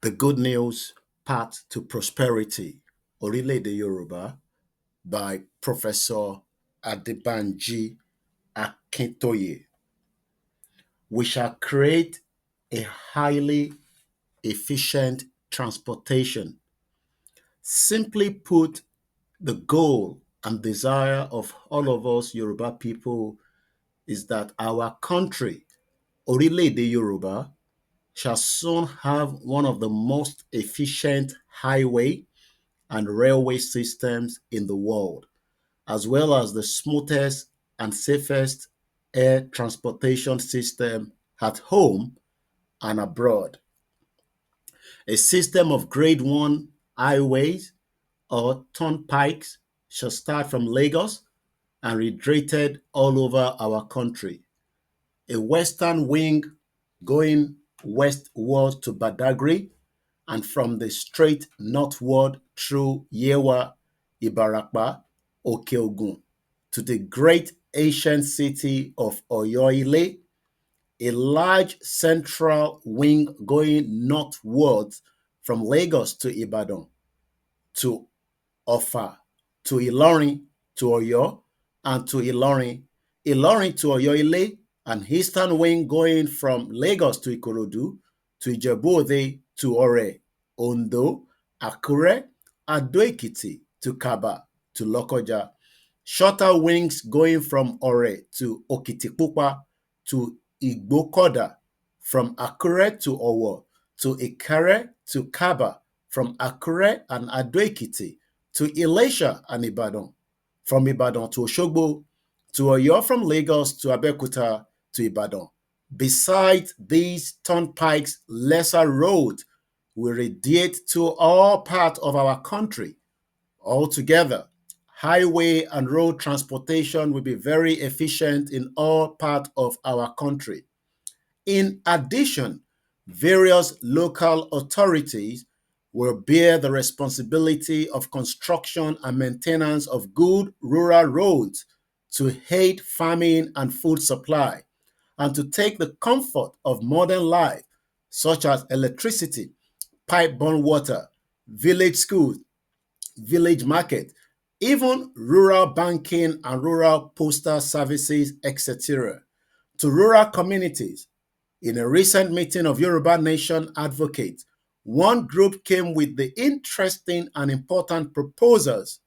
The Good News Path to Prosperity, Orílẹ̀-èdè Yorùbá, by Professor Adebanji Akintoye. We shall create a highly efficient transportation. Simply put, the goal and desire of all of us Yoruba people is that our country, Orílẹ̀-èdè Yorùbá, shall soon have one of the most efficient highway and railway systems in the world, as well as the smoothest and safest air transportation system at home and abroad. A system of grade 1 highways or turnpikes shall start from Lagos and redirected all over our country. A western wing going westward to Badagry and from the straight northward through Yewa, Ibarapa, Okeogun to the great ancient city of Oyo-Ile, a large central wing going northwards from Lagos to Ibadan, to Offa, to Ilorin, to Oyo, and to Ilorin, Ilorin to Oyo-Ile, an eastern wing going from Lagos to Ikorodu, to Ijebu-Ode, to Ore, Ondo, Akure, Ado-Ekiti, to Kaba, to Lokoja. Shorter wings going from Ore to Okitipupa, to Igbokoda, from Akure to Owo, to Ikare, to Kaba, from Akure and Ado-Ekiti, to Ilesha and Ibadan, from Ibadan to Oshogbo, to Oyo, from Lagos to Abeokuta to Ibadan. Besides these turnpikes, lesser roads will radiate to all parts of our country. Altogether, highway and road transportation will be very efficient in all parts of our country. In addition, various local authorities will bear the responsibility of construction and maintenance of good rural roads to aid farming and food supply, and to take the comfort of modern life, such as electricity, pipe-borne water, village schools, village market, even rural banking and rural postal services, etc., to rural communities. In a recent meeting of Yoruba Nation advocates, one group came with the interesting and important proposals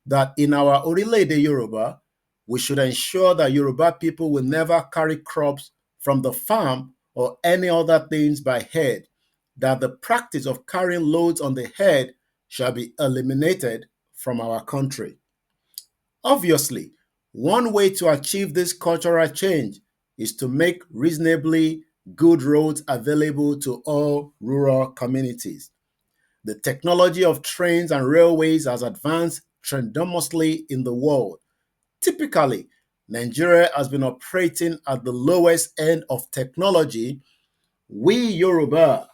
that in our Orílẹ̀-èdè Yoruba, we should ensure that Yoruba people will never carry crops from the farm or any other things by head, that the practice of carrying loads on the head shall be eliminated from our country. Obviously, one way to achieve this cultural change is to make reasonably good roads available to all rural communities. The technology of trains and railways has advanced tremendously in the world. Typically, Nigeria has been operating at the lowest end of technology. We Yoruba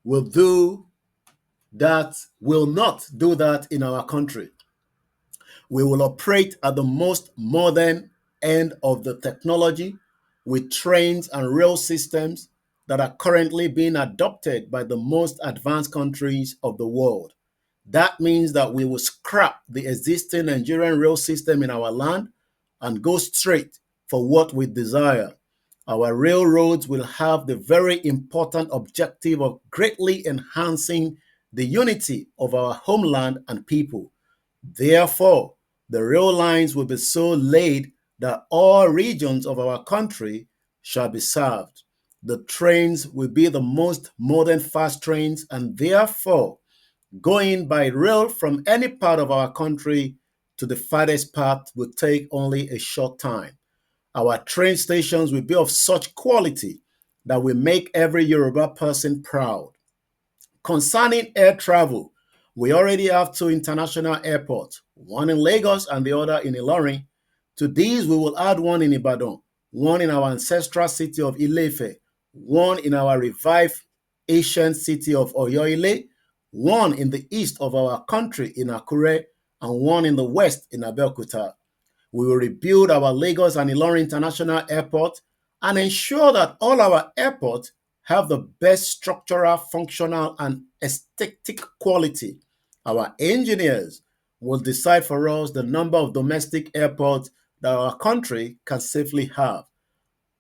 will not do that in our country. We will operate at the most modern end of the technology with trains and rail systems that are currently being adopted by the most advanced countries of the world. That means that we will scrap the existing Nigerian rail system in our land and go straight for what we desire. Our railroads will have the very important objective of greatly enhancing the unity of our homeland and people. Therefore, the rail lines will be so laid that all regions of our country shall be served. The trains will be the most modern fast trains, and therefore, going by rail from any part of our country to the farthest part will take only a short time. Our train stations will be of such quality that will make every Yoruba person proud. Concerning air travel, we already have two international airports, one in Lagos and the other in Ilorin. To these, we will add one in Ibadan, one in our ancestral city of Ile-Ife, one in our revived ancient city of Oyo-Ile, one in the east of our country in Akure, and one in the west in Abeokuta. We will rebuild our Lagos and Ilorin International Airport and ensure that all our airports have the best structural, functional, and aesthetic quality. Our engineers will decide for us the number of domestic airports that our country can safely have.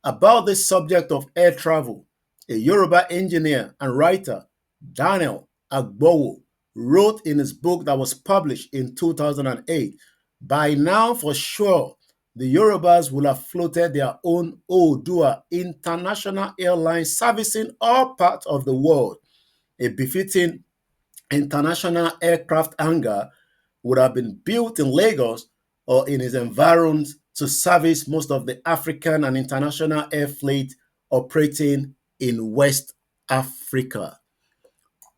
About this subject of air travel, a Yoruba engineer and writer, Daniel Agbowo, wrote in his book that was published in 2008, by now for sure, the Yorubas will have floated their own Odua international airline servicing all parts of the world. A befitting international aircraft hangar would have been built in Lagos or in its environs to service most of the African and international air fleet operating in West Africa.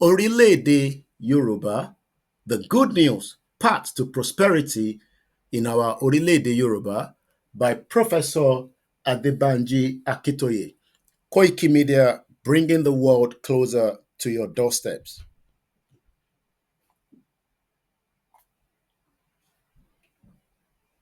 Orílẹ̀-èdè Yorùbá, the good news, path to prosperity in our Orílẹ̀-èdè Yorùbá by Professor Adebanji Akitoye. Koikimedia, bringing the world closer to your doorsteps.